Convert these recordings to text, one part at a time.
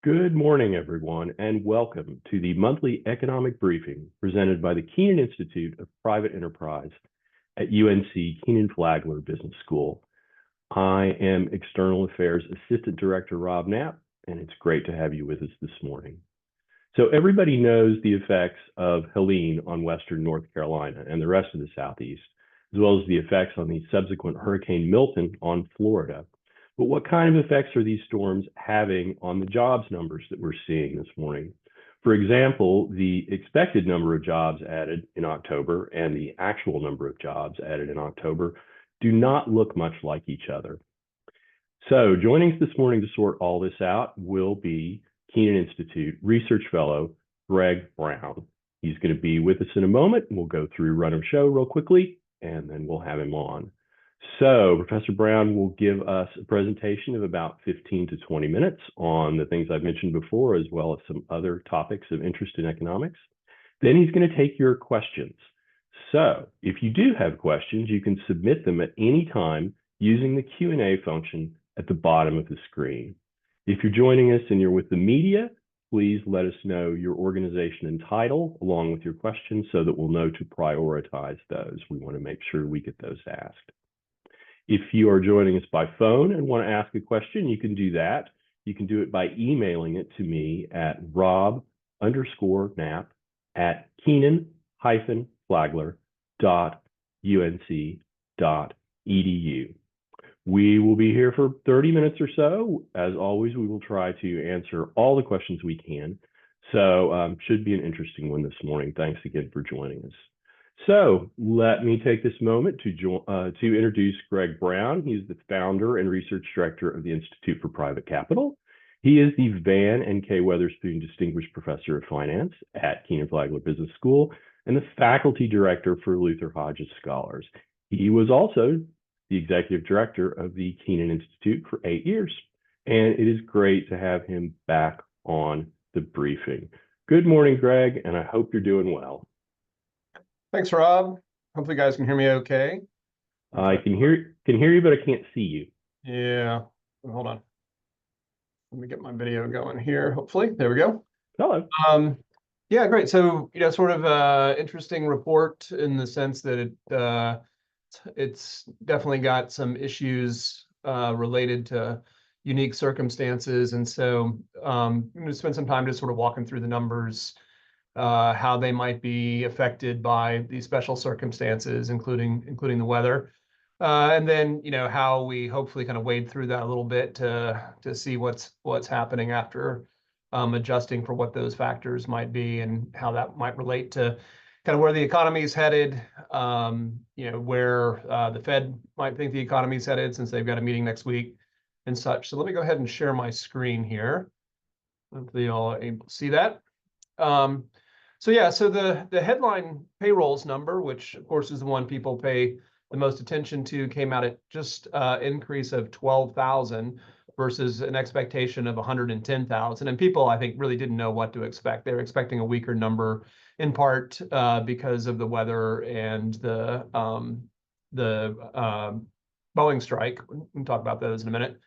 Good morning, everyone, and welcome to the monthly economic briefing presented by the Kenan Institute of Private Enterprise at UNC Kenan-Flagler Business School. I am External Affairs Assistant Director Rob Knapp, and it's great to have you with us this morning. So everybody knows the effects of Helene on Western North Carolina and the rest of the Southeast, as well as the effects on the subsequent Hurricane Milton on Florida. But what kind of effects are these storms having on the jobs numbers that we're seeing this morning? For example, the expected number of jobs added in October and the actual number of jobs added in October do not look much like each other. So joining us this morning to sort all this out will be Kenan Institute Research Fellow Greg Brown. He's going to be with us in a moment, and we'll go through run of show real quickly, and then we'll have him on. So Professor Brown will give us a presentation of about 15 to 20 minutes on the things I've mentioned before, as well as some other topics of interest in economics. Then he's going to take your questions. So if you do have questions, you can submit them at any time using the Q&A function at the bottom of the screen. If you're joining us and you're with the media, please let us know your organization and title along with your questions so that we'll know to prioritize those. We want to make sure we get those asked. If you are joining us by phone and want to ask a question, you can do that. You can do it by emailing it to me at rob_knapp@kenan-flagler.unc.edu. We will be here for 30 minutes or so. As always, we will try to answer all the questions we can. So should be an interesting one this morning. Thanks again for joining us. So let me take this moment to introduce Greg Brown. He's the founder and research director of the Institute for Private Capital. He is the Van and K. Weatherspoon Distinguished Professor of Finance at Kenan-Flagler Business School and the faculty director for Luther Hodges Scholars. He was also the executive director of the Kenan Institute for 8 years, and it is great to have him back on the briefing. Good morning, Greg, and I hope you're doing well. Thanks, Rob. Hopefully you guys can hear me okay. I can hear you, but I can't see you. Yeah, hold on. Let me get my video going here, hopefully. There we go. Hello. Yeah, great. So, sort of interesting report in the sense that it's definitely got some issues related to unique circumstances. And so I'm going to spend some time just sort of walking through the numbers, how they might be affected by these special circumstances, including the weather, and then how we hopefully kind of wade through that a little bit to see what's happening after adjusting for what those factors might be and how that might relate to kind of where the economy is headed, where the Fed might think the economy is headed since they've got a meeting next week and such. So let me go ahead and share my screen here. Hopefully y'all are able to see that. So the headline payrolls number, which of course is the one people pay the most attention to, came out at just increase of 12,000 versus an expectation of 110,000. And people, I think, really didn't know what to expect. They were expecting a weaker number, in part because of the weather and the Boeing strike. We can talk about those in a minute.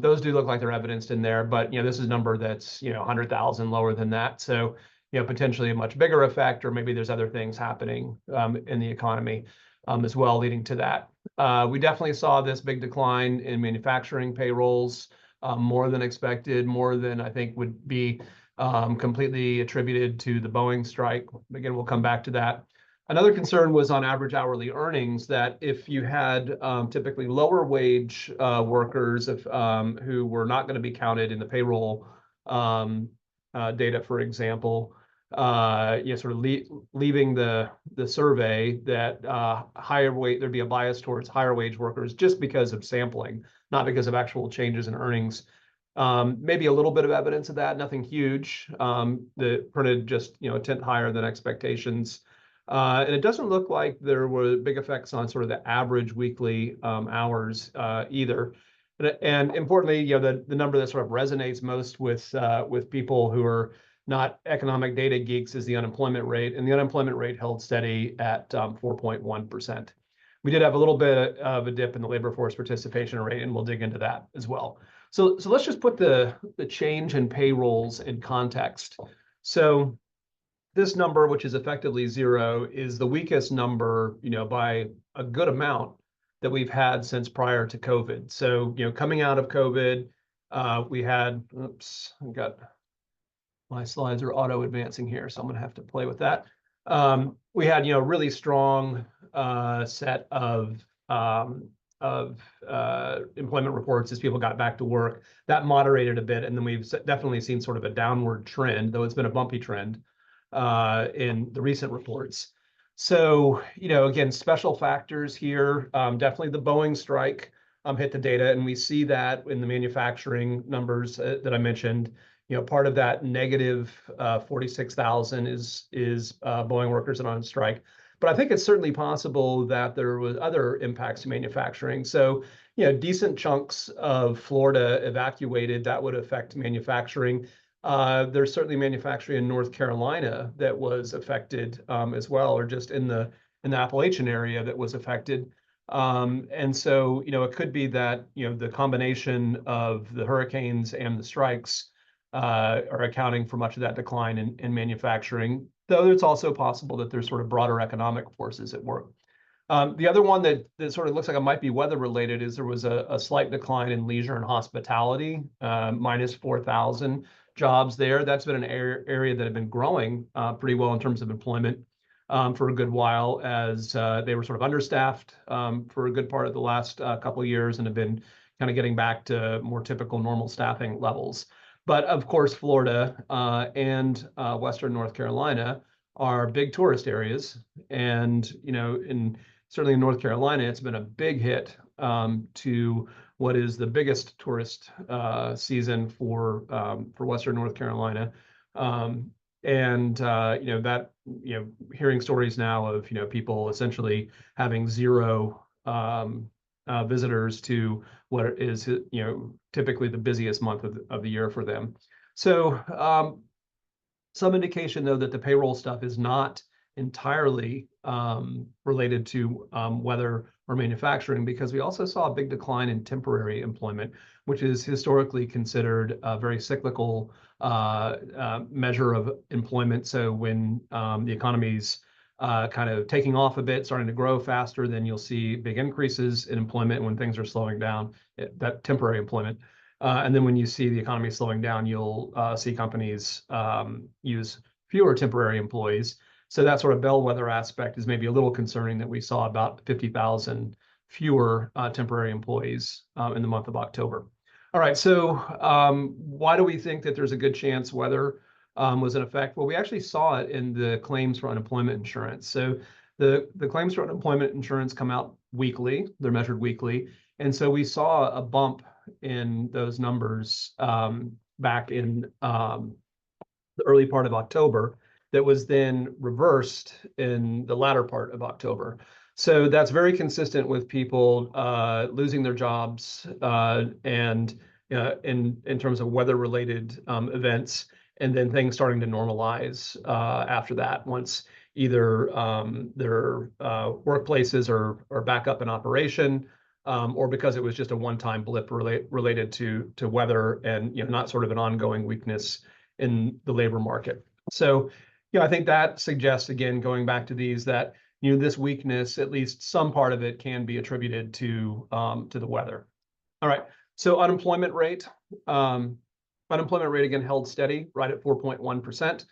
Those do look like they're evidenced in there, but this is a number that's 100,000 lower than that. So potentially a much bigger effect, or maybe there's other things happening in the economy as well, leading to that. We definitely saw this big decline in manufacturing payrolls, more than expected, more than I think would be completely attributed to the Boeing strike. Again, we'll come back to that. Another concern was on average hourly earnings, that if you had typically lower wage workers who were not going to be counted in the payroll data, for example, sort of leaving the survey, that there'd be a bias towards higher wage workers just because of sampling, not because of actual changes in earnings. Maybe a little bit of evidence of that, nothing huge. The printed just a tenth higher than expectations. And it doesn't look like there were big effects on sort of the average weekly hours either. And importantly, the number that sort of resonates most with people who are not economic data geeks is the unemployment rate, and the unemployment rate held steady at 4.1%. We did have a little bit of a dip in the labor force participation rate, and we'll dig into that as well. So let's just put the change in payrolls in context. So this number, which is effectively zero, is the weakest number, by a good amount that we've had since prior to COVID. So, coming out of COVID, we had, oops, I got my slides are auto advancing here, so I'm gonna have to play with that. We had, really strong set of employment reports as people got back to work. That moderated a bit, and then we've definitely seen sort of a downward trend, though it's been a bumpy trend in the recent reports. So, again, special factors here. Definitely the Boeing strike hit the data, and we see that in the manufacturing numbers that I mentioned. Part of that negative 46,000 is Boeing workers that are on strike. But I think it's certainly possible that there was other impacts to manufacturing. So, decent chunks of Florida evacuated. That would affect manufacturing. There's certainly manufacturing in North Carolina that was affected as well, or just in the Appalachian area that was affected. And so, it could be that, the combination of the hurricanes and the strikes are accounting for much of that decline in manufacturing, though it's also possible that there's sort of broader economic forces at work. The other one that sort of looks like it might be weather related is there was a slight decline in leisure and hospitality, minus 4,000 jobs there. That's been an area that had been growing pretty well in terms of employment for a good while, as they were sort of understaffed for a good part of the last couple of years and have been kind of getting back to more typical normal staffing levels. But of course, Florida and Western North Carolina are big tourist areas. And, certainly in North Carolina, it's been a big hit to what is the biggest tourist season for Western North Carolina. Hearing stories now of, people essentially having zero visitors to what is, typically the busiest month of the year for them. So some indication, though, that the payroll stuff is not entirely related to weather or manufacturing, because we also saw a big decline in temporary employment, which is historically considered a very cyclical measure of employment. So when the economy's kind of taking off a bit, starting to grow faster, then you'll see big increases in employment. When things are slowing down, that temporary employment. And then when you see the economy slowing down, you'll see companies use fewer temporary employees. So that sort of bellwether aspect is maybe a little concerning, that we saw about 50,000 fewer temporary employees in the month of October. All right, so why do we think that there's a good chance weather was in effect? Well, we actually saw it in the claims for unemployment insurance. So the claims for unemployment insurance come out weekly. They're measured weekly. And so we saw a bump in those numbers back in the early part of October that was then reversed in the latter part of October. So that's very consistent with people losing their jobs and in terms of weather-related events, and then things starting to normalize after that, once either their workplaces are back up in operation, or because it was just a one-time blip related to weather and not sort of an ongoing weakness in the labor market. So I think that suggests, again, going back to these, that this weakness, at least some part of it, can be attributed to the weather. All right, so unemployment rate again held steady right at 4.1%.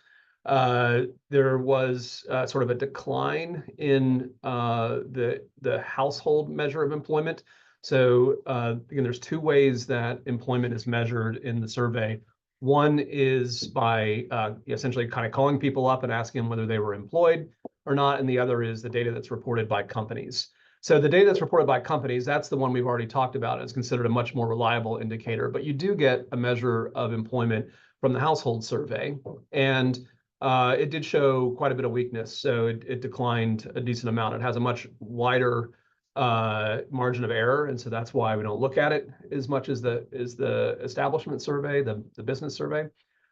There was sort of a decline in the household measure of employment. So again, there's two ways that employment is measured in the survey. One is by essentially kind of calling people up and asking them whether they were employed or not, and the other is the data that's reported by companies. So the data that's reported by companies, that's the one we've already talked about. It's considered a much more reliable indicator, but you do get a measure of employment from the household survey, and it did show quite a bit of weakness. So it declined a decent amount. It has a much wider margin of error, and so that's why we don't look at it as much as the establishment survey, the business survey.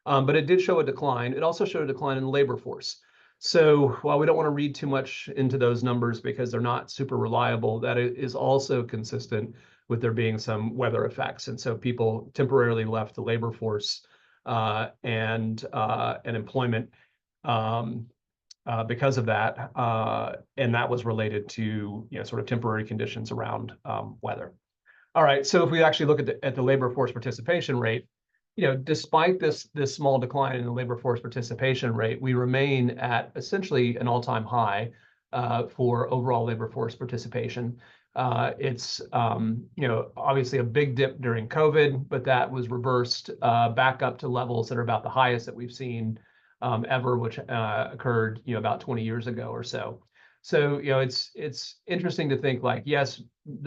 But it did show a decline. It also showed a decline in the labor force. So while we don't want to read too much into those numbers because they're not super reliable, that is also consistent with there being some weather effects. And so people temporarily left the labor force and employment because of that. And that was related to, sort of temporary conditions around weather. All right, so if we actually look at the labor force participation rate, despite this small decline in the labor force participation rate, we remain at essentially an all-time high for overall labor force participation. It's obviously a big dip during COVID, but that was reversed back up to levels that are about the highest that we've seen ever, which occurred about 20 years ago or so. So it's interesting to think, like, yes,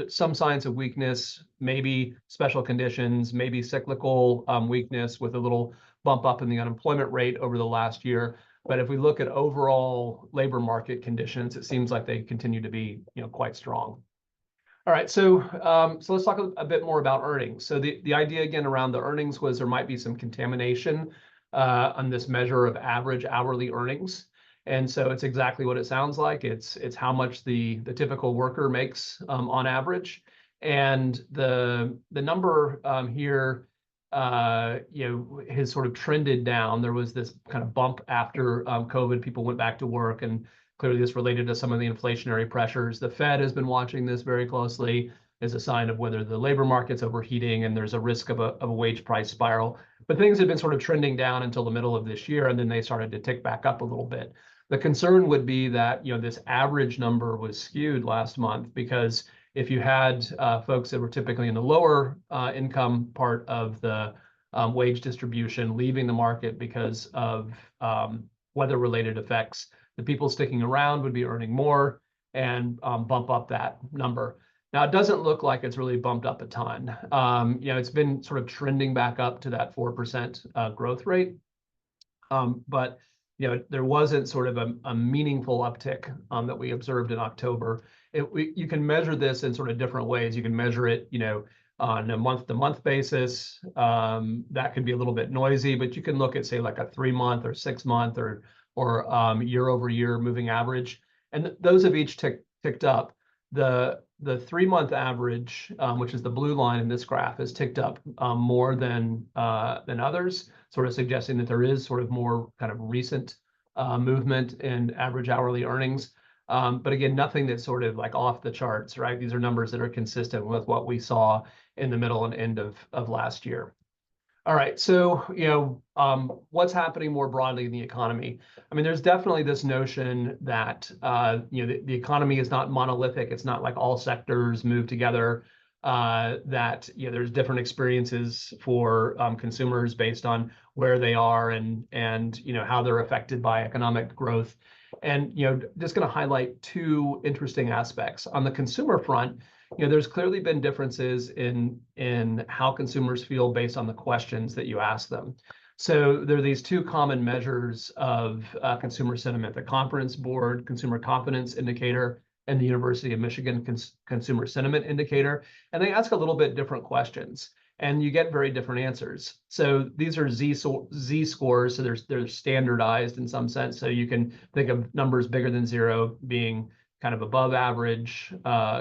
some signs of weakness, maybe special conditions, maybe cyclical weakness with a little bump up in the unemployment rate over the last year. But if we look at overall labor market conditions, it seems like they continue to be quite strong. All right, so let's talk a bit more about earnings. So the idea again around the earnings was there might be some contamination on this measure of average hourly earnings. And so it's exactly what it sounds like. It's how much the typical worker makes on average. And the number here has sort of trended down. There was this kind of bump after COVID. People went back to work, and clearly this related to some of the inflationary pressures. The Fed has been watching this very closely as a sign of whether the labor market's overheating and there's a risk of a wage price spiral. But things have been sort of trending down until the middle of this year, and then they started to tick back up a little bit. The concern would be that this average number was skewed last month, because if you had folks that were typically in the lower income part of the wage distribution leaving the market because of weather-related effects, the people sticking around would be earning more and bump up that number. Now, it doesn't look like it's really bumped up a ton. It's been sort of trending back up to that 4% growth rate. But there wasn't sort of a meaningful uptick that we observed in October. You can measure this in sort of different ways. You can measure it, on a month-to-month basis. That can be a little bit noisy, but you can look at, say, like a 3-month or 6-month or year-over-year moving average, and those have each ticked up. The 3-month average, which is the blue line in this graph, has ticked up more than others, sort of suggesting that there is sort of more kind of recent movement in average hourly earnings. But again, nothing that's sort of like off the charts, right? These are numbers that are consistent with what we saw in the middle and end of last year. All right, so what's happening more broadly in the economy? I mean, there's definitely this notion that the economy is not monolithic. It's not like all sectors move together. That there's different experiences for consumers based on where they are and how they're affected by economic growth. And just going to highlight 2 interesting aspects. On the consumer front, there's clearly been differences in how consumers feel based on the questions that you ask them. So there are these 2 common measures of consumer sentiment: the Conference Board Consumer Confidence Indicator and the University of Michigan Consumer Sentiment Indicator. And they ask a little bit different questions, and you get very different answers. So these are Z scores, so they're standardized in some sense. So you can think of numbers bigger than 0 being kind of above average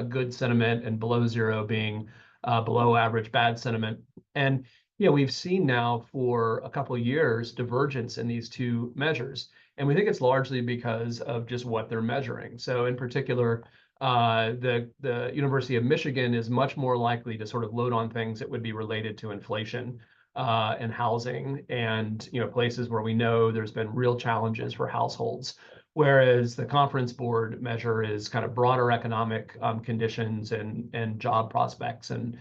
good sentiment, and below 0 being below average bad sentiment. And we've seen now for a couple of years divergence in these 2 measures, and we think it's largely because of just what they're measuring. So in particular, the University of Michigan is much more likely to sort of load on things that would be related to inflation and housing, and places where we know there's been real challenges for households. Whereas the Conference Board measure is kind of broader economic conditions and job prospects and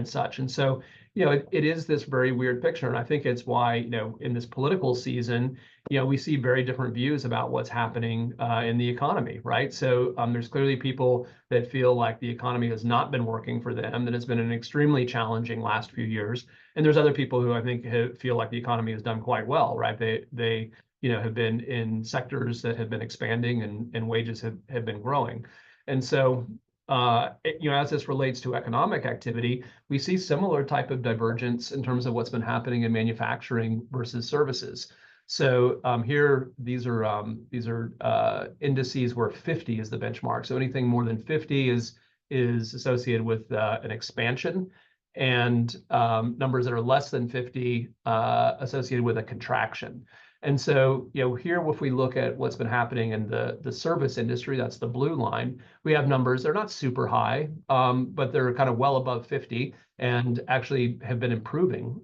such. And so, it is this very weird picture. And I think it's why, in this political season, we see very different views about what's happening in the economy, right? So there's clearly people that feel like the economy has not been working for them, that it's been an extremely challenging last few years. And there's other people who I think feel like the economy has done quite well, right? They have been in sectors that have been expanding and wages have been growing. And so, as this relates to economic activity, we see similar type of divergence in terms of what's been happening in manufacturing versus services. So here, these are indices where 50 is the benchmark. So anything more than 50 is is associated with an expansion, and numbers that are less than 50 associated with a contraction. And so, here, if we look at what's been happening in the service industry, that's the blue line, we have numbers, they're not super high, but they're kind of well above 50 and actually have been improving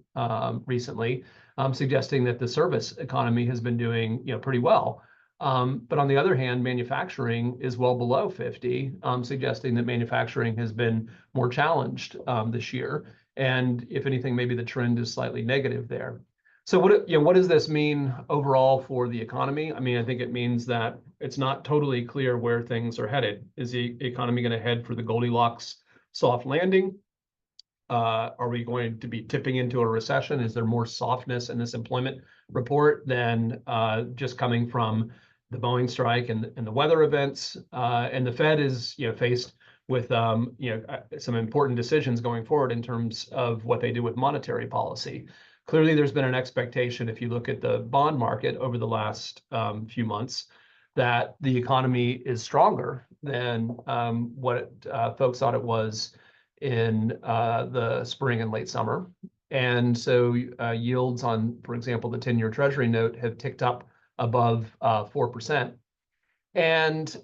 recently, suggesting that the service economy has been doing, pretty well. But on the other hand, manufacturing is well below 50, suggesting that manufacturing has been more challenged this year. And if anything, maybe the trend is slightly negative there. So what does this mean overall for the economy? I mean, I think it means that it's not totally clear where things are headed. Is the economy going to head for the Goldilocks soft landing? Are we going to be tipping into a recession? Is there more softness in this employment report than just coming from the Boeing strike and the weather events? And the Fed is, faced with some important decisions going forward in terms of what they do with monetary policy. Clearly, there's been an expectation, if you look at the bond market over the last few months, that the economy is stronger than what folks thought it was in the spring and late summer. And so yields on, for example, the 10-year Treasury note have ticked up above 4%. And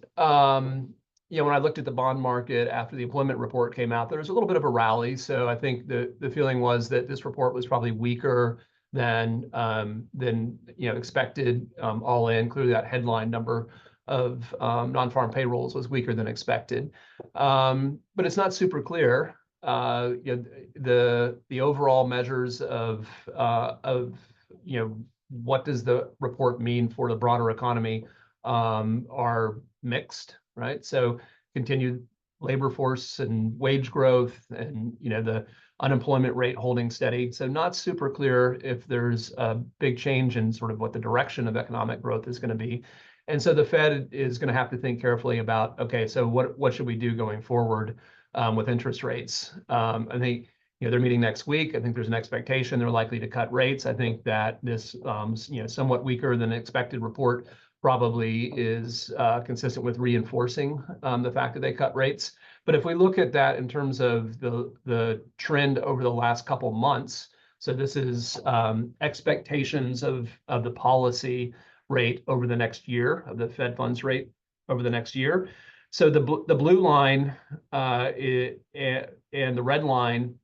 when I looked at the bond market after the employment report came out, there was a little bit of a rally. So I think the feeling was that this report was probably weaker than expected all in. Clearly, that headline number of non-farm payrolls was weaker than expected. But it's not super clear. The overall measures of what does the report mean for the broader economy are mixed, right? So continued labor force and wage growth, and the unemployment rate holding steady. So not super clear if there's a big change in sort of what the direction of economic growth is going to be. And so the Fed is going to have to think carefully about, okay, so what should we do going forward with interest rates? I think they're meeting next week. I think there's an expectation they're likely to cut rates. I think that this somewhat weaker than expected report probably is consistent with reinforcing the fact that they cut rates. But if we look at that in terms of the trend over the last couple months, so this is expectations of the policy rate over the next year, of the Fed funds rate over the next year. So the blue line and the red line,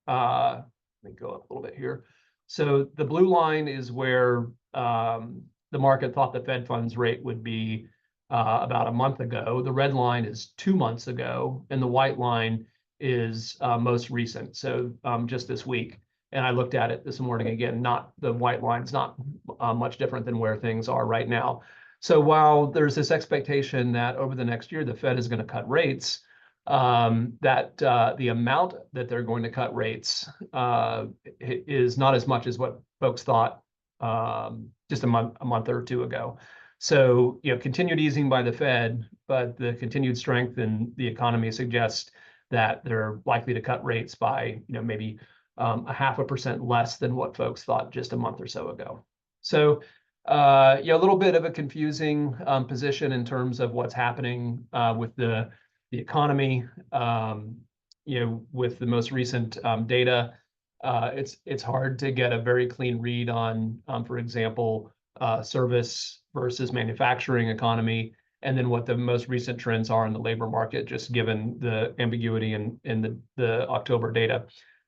let me go up a little bit here. So the blue line is where the market thought the Fed funds rate would be about a month ago. The red line is 2 months ago, and the white line is most recent, so just this week. And I looked at it this morning again. The white line's not much different than where things are right now. So while there's this expectation that over the next year the Fed is going to cut rates, that the amount that they're going to cut rates is not as much as what folks thought just a month or two ago. So continued easing by the Fed, but the continued strength in the economy suggests that they're likely to cut rates by maybe 0.5% less than what folks thought just a month or so ago. So a little bit of a confusing position in terms of what's happening with the economy. With the most recent data, it's hard to get a very clean read on, for example, service versus manufacturing economy, and then what the most recent trends are in the labor market, just given the ambiguity in the October data.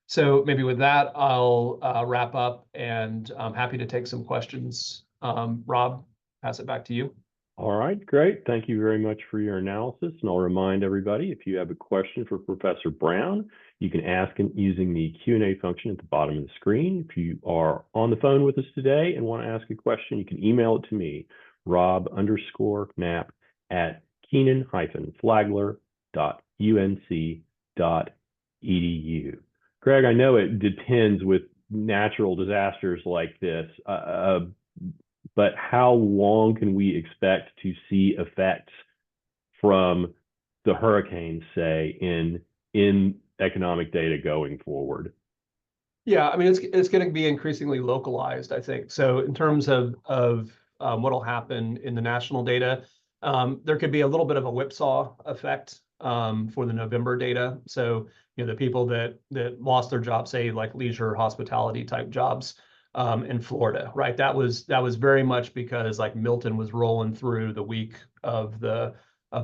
So maybe with that, I'll wrap up, and I'm happy to take some questions. Rob, pass it back to you. All right, great. Thank you very much for your analysis. And I'll remind everybody, if you have a question for Professor Brown, you can ask him using the Q&A function at the bottom of the screen. If you are on the phone with us today and want to ask a question, you can email it to me, rob_knapp@kenan-flagler.unc.edu. Greg, I know it depends with natural disasters like this, but how long can we expect to see effects from the hurricanes, say, in economic data going forward? Yeah, I mean, it's going to be increasingly localized, I think. So in terms of what'll happen in the national data, there could be a little bit of a whipsaw effect for the November data. So, the people that lost their jobs, say like leisure, hospitality type jobs in Florida, right? That was very much because like Milton was rolling through the week of the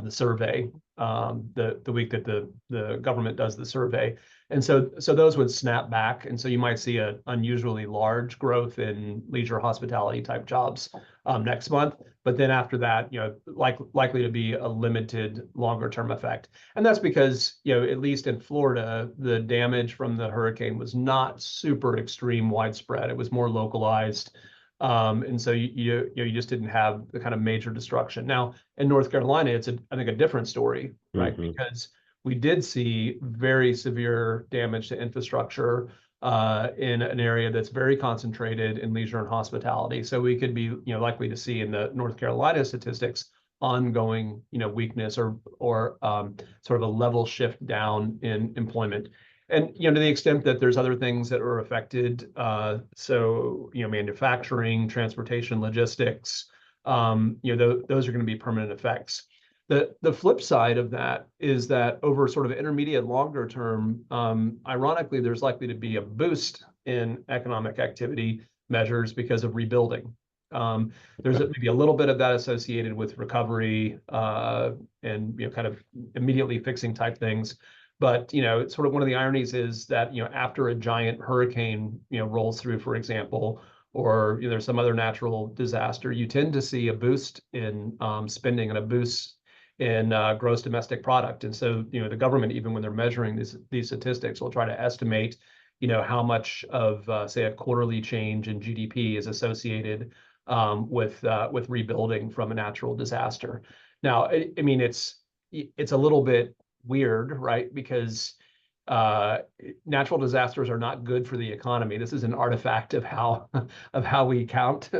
survey, the week that the government does the survey. And so those would snap back. And so you might see an unusually large growth in leisure hospitality type jobs next month. But then after that, likely to be a limited longer term effect. And that's because, at least in Florida, the damage from the hurricane was not super extreme widespread. It was more localized. And so you just didn't have the kind of major destruction. Now, in North Carolina, it's I think a different story, right? Mm-hmm. Because we did see very severe damage to infrastructure in an area that's very concentrated in leisure and hospitality. So we could be, likely to see in the North Carolina statistics ongoing, weakness or sort of a level shift down in employment. And, to the extent that there's other things that are affected, so, manufacturing, transportation, logistics, those are going to be permanent effects. The flip side of that is that over sort of intermediate longer term, ironically, there's likely to be a boost in economic activity measures because of rebuilding. There's maybe a little bit of that associated with recovery and kind of immediately fixing type things. But sort of one of the ironies is that after a giant hurricane rolls through, for example, or there's some other natural disaster, you tend to see a boost in spending and a boost in gross domestic product. And so, the government, even when they're measuring these statistics, will try to estimate, how much of, say, a quarterly change in GDP is associated with rebuilding from a natural disaster. Now, I mean, it's a little bit weird, right? Because natural disasters are not good for the economy. This is an artifact of how we count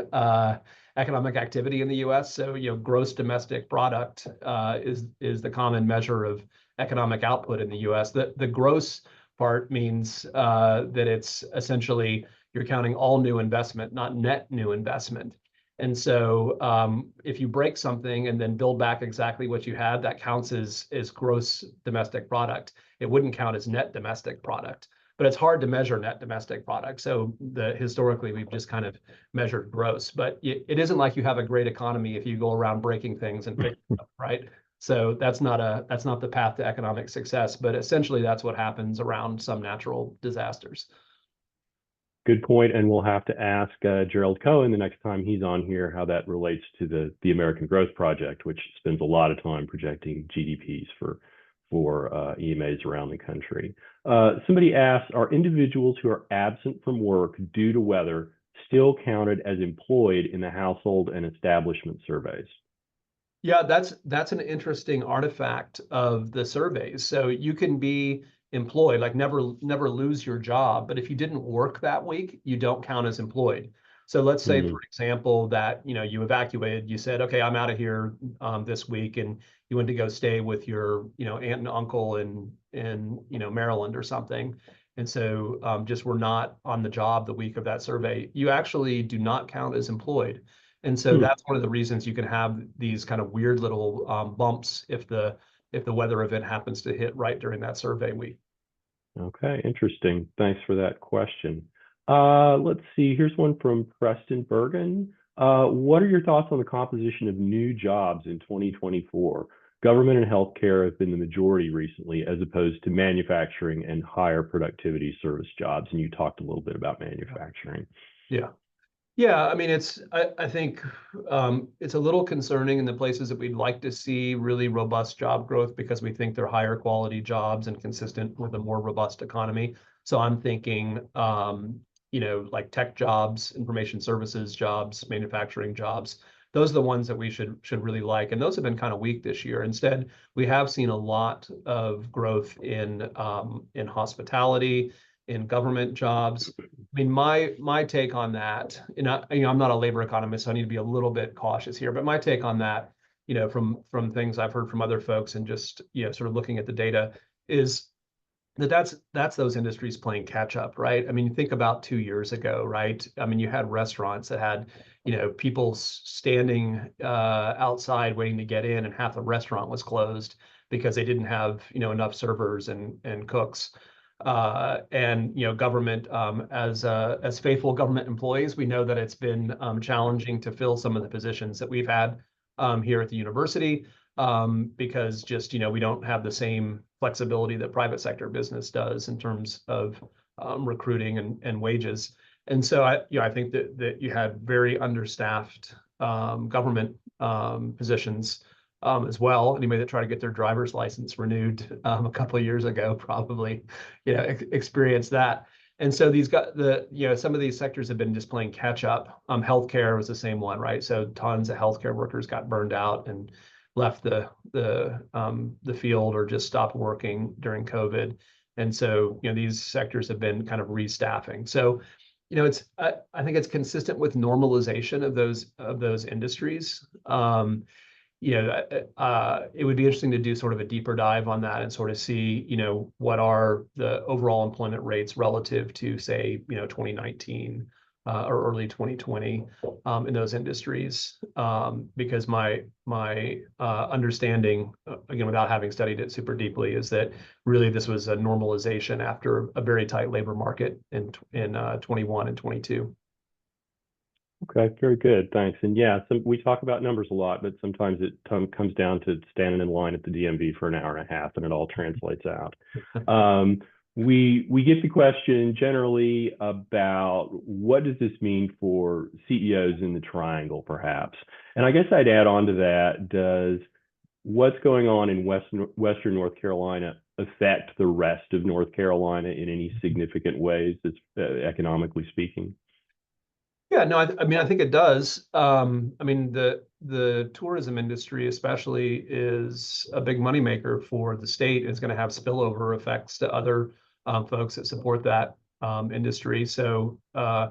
economic activity in the U.S. So, gross domestic product is the common measure of economic output in the U.S. The gross part means that it's essentially you're counting all new investment, not net new investment. And so if you break something and then build back exactly what you had, that counts as gross domestic product. It wouldn't count as net domestic product. But it's hard to measure net domestic product. So historically, we've just kind of measured gross. But it isn't like you have a great economy if you go around breaking things and fixing them, right? So that's not the path to economic success. But essentially, that's what happens around some natural disasters. Good point, and we'll have to ask Gerald Cohen the next time he's on here how that relates to the American Growth Project, which spends a lot of time projecting GDPs for EMAs around the country. Somebody asked, are individuals who are absent from work due to weather still counted as employed in the household and establishment surveys? Yeah, that's an interesting artifact of the surveys. So you can be employed, like never lose your job, but if you didn't work that week, you don't count as employed. So let's say, for example, that you evacuated, you said, okay, I'm out of here this week, and you went to go stay with your aunt and uncle in Maryland or something, and so just were not on the job the week of that survey. You actually do not count as employed. And so that's one of the reasons you can have these kind of weird little bumps if the weather event happens to hit right during that survey week. Okay, interesting. Thanks for that question. Let's see. Here's one from Preston Bergen. What are your thoughts on the composition of new jobs in 2024? Government and healthcare have been the majority recently, as opposed to manufacturing and higher productivity service jobs. And you talked a little bit about manufacturing. Yeah. Yeah, I mean, I think it's a little concerning in the places that we'd like to see really robust job growth because we think they're higher quality jobs and consistent with a more robust economy. So I'm thinking, like tech jobs, information services jobs, manufacturing jobs. Those are the ones that we should really like. And those have been kind of weak this year. Instead, we have seen a lot of growth in hospitality, in government jobs. I mean, my take on that, and I'm not a labor economist, so I need to be a little bit cautious here, but my take on that, from things I've heard from other folks and just, sort of looking at the data is that's those industries playing catch up, right? I mean, think about 2 years ago, right? I mean, you had restaurants that had, people standing outside waiting to get in, and half the restaurant was closed because they didn't have, enough servers and cooks. And government, as faithful government employees, we know that it's been challenging to fill some of the positions that we've had here at the university, because just we don't have the same flexibility that private sector business does in terms of recruiting and wages. And so I think that you had very understaffed government positions as well. Anybody that tried to get their driver's license renewed a couple of years ago probably, experienced that. And so some of these sectors have been just playing catch up. Healthcare was the same one, right? So tons of healthcare workers got burned out and left the field or just stopped working during COVID. And so these sectors have been kind of restaffing. So I think it's consistent with normalization of those industries. It would be interesting to do sort of a deeper dive on that and sort of see, what are the overall employment rates relative to, say, 2019 or early 2020 in those industries. Because my understanding, again, without having studied it super deeply, is that really this was a normalization after a very tight labor market in 21 and 22. Okay, very good. Thanks. And yeah, we talk about numbers a lot, but sometimes it comes down to standing in line at the DMV for an hour and a half, and it all translates out. We get the question generally about what does this mean for CEOs in the Triangle, perhaps? And I guess I'd add on to that, does what's going on in Western North Carolina affect the rest of North Carolina in any significant ways, economically speaking? Yeah, no, I think it does. The tourism industry especially is a big moneymaker for the state. It's going to have spillover effects to other folks that support that industry. So I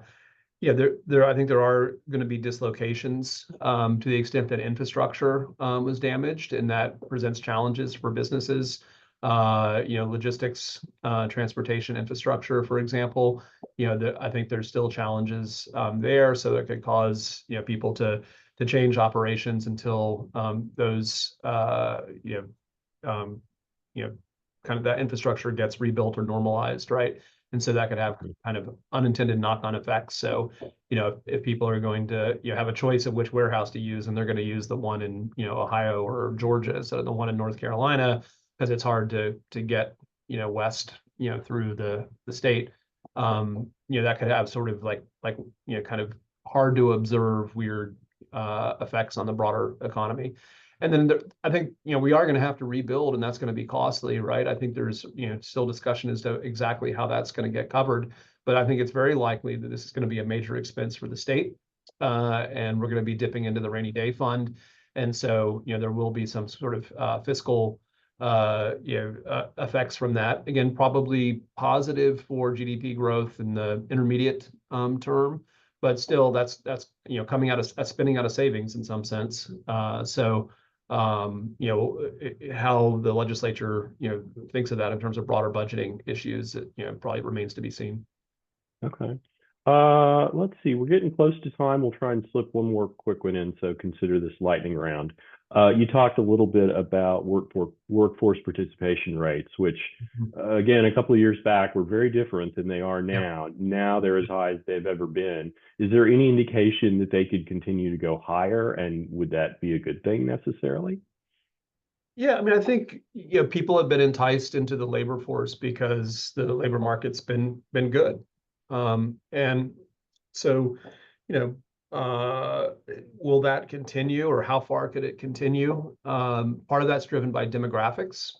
think there are going to be dislocations to the extent that infrastructure was damaged, and that presents challenges for businesses. Logistics, transportation infrastructure, for example. I think there's still challenges there, so that could cause people to change operations until those kind of that infrastructure gets rebuilt or normalized, right? And so that could have kind of unintended knock-on effects. So if people are going to have a choice of which warehouse to use, and they're going to use the one in Ohio or Georgia instead of the one in North Carolina, because it's hard to get west through the state, that could have sort of like kind of hard to observe weird effects on the broader economy. And then I think we are going to have to rebuild, and that's going to be costly, right? I think there's still discussion as to exactly how that's going to get covered, but I think it's very likely that this is going to be a major expense for the state, and we're going to be dipping into the rainy day fund, and so there will be some sort of fiscal effects from that. Again, probably positive for GDP growth in the intermediate term, but still that's coming out of spending out of savings in some sense. How the legislature thinks of that in terms of broader budgeting issues, it probably remains to be seen. Okay. Let's see. We're getting close to time. We'll try and slip one more quick one in, so consider this lightning round. You talked a little bit about workforce participation rates, which, again, a couple of years back were very different than they are now. Yeah. Now they're as high as they've ever been. Is there any indication that they could continue to go higher, and would that be a good thing necessarily? Yeah, I think people have been enticed into the labor force because the labor market's been good, and so will that continue, or how far could it continue? Part of that's driven by demographics,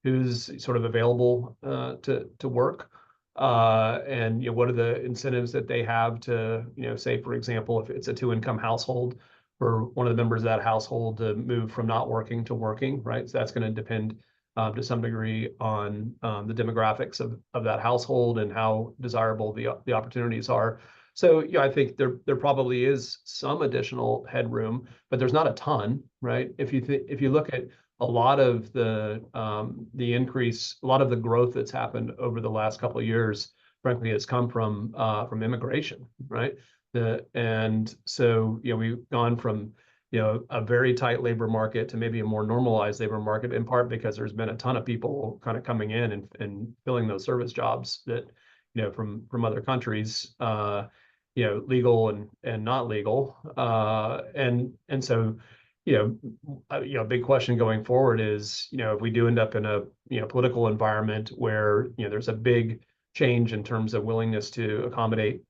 who's sort of available to work, and what are the incentives that they have to, say, for example, if it's a two-income household, for one of the members of that household to move from not working to working, right? So that's going to depend to some degree on the demographics of that household and how desirable the opportunities are. So I think there probably is some additional headroom, but there's not a ton, right? If you look at a lot of the increase, a lot of the growth that's happened over the last couple of years, frankly, has come from immigration, right? And so we've gone from a very tight labor market to maybe a more normalized labor market, in part because there's been a ton of people kind of coming in and filling those service jobs that, from other countries, legal and not legal. And so, a big question going forward is, if we do end up in a, political environment where, there's a big change in terms of willingness to accommodate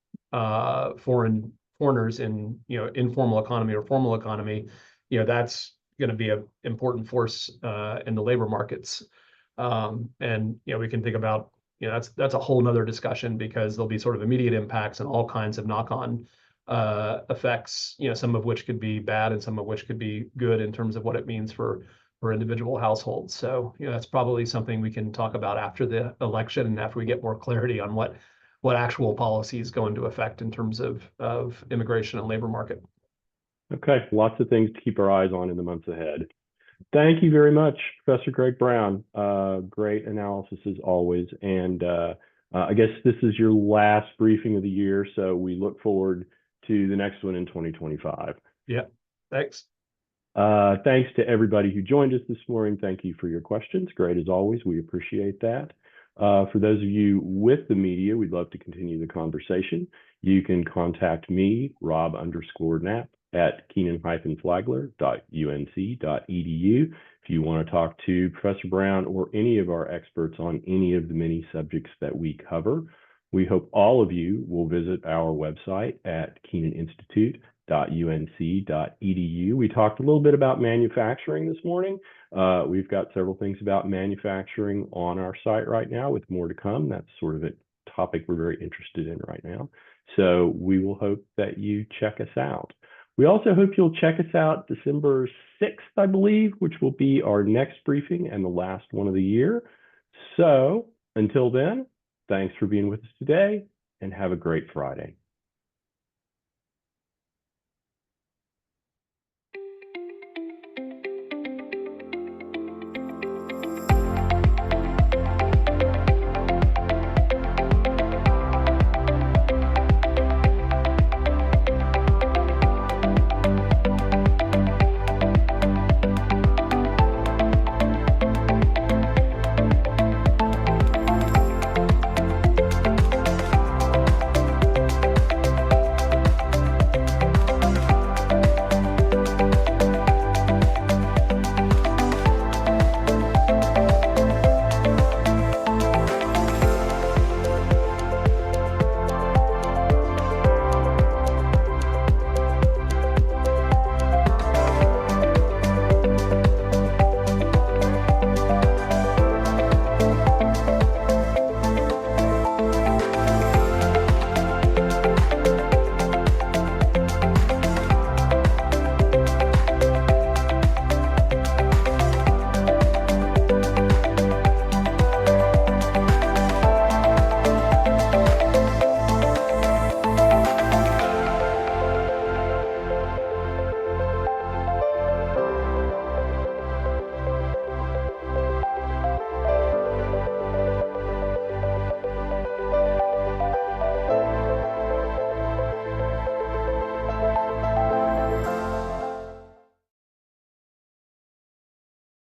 foreigners in, informal economy or formal economy, that's going to be an important force in the labor markets. And, we can think about, that's a whole nother discussion, because there'll be sort of immediate impacts and all kinds of knock-on effects, some of which could be bad and some of which could be good in terms of what it means for individual households. So, that's probably something we can talk about after the election and after we get more clarity on what actual policy is going to affect in terms of immigration and labor market. Okay, lots of things to keep our eyes on in the months ahead. Thank you very much, Professor Greg Brown. Great analysis as always. And I guess this is your last briefing of the year, so we look forward to the next one in 2025. Yeah, thanks. Thanks to everybody who joined us this morning. Thank you for your questions. Great as always. We appreciate that. For those of you with the media, we'd love to continue the conversation. You can contact me, Rob_Knapp, at Kenan-Flagler.unc.edu if you want to talk to Professor Brown or any of our experts on any of the many subjects that we cover. We hope all of you will visit our website at kenaninstitute.unc.edu. We talked a little bit about manufacturing this morning. We've got several things about manufacturing on our site right now, with more to come. That's sort of a topic we're very interested in right now. So we will hope that you check us out. We also hope you'll check us out December 6th, I believe, which will be our next briefing and the last one of the year. So until then, thanks for being with us today, and have a great Friday.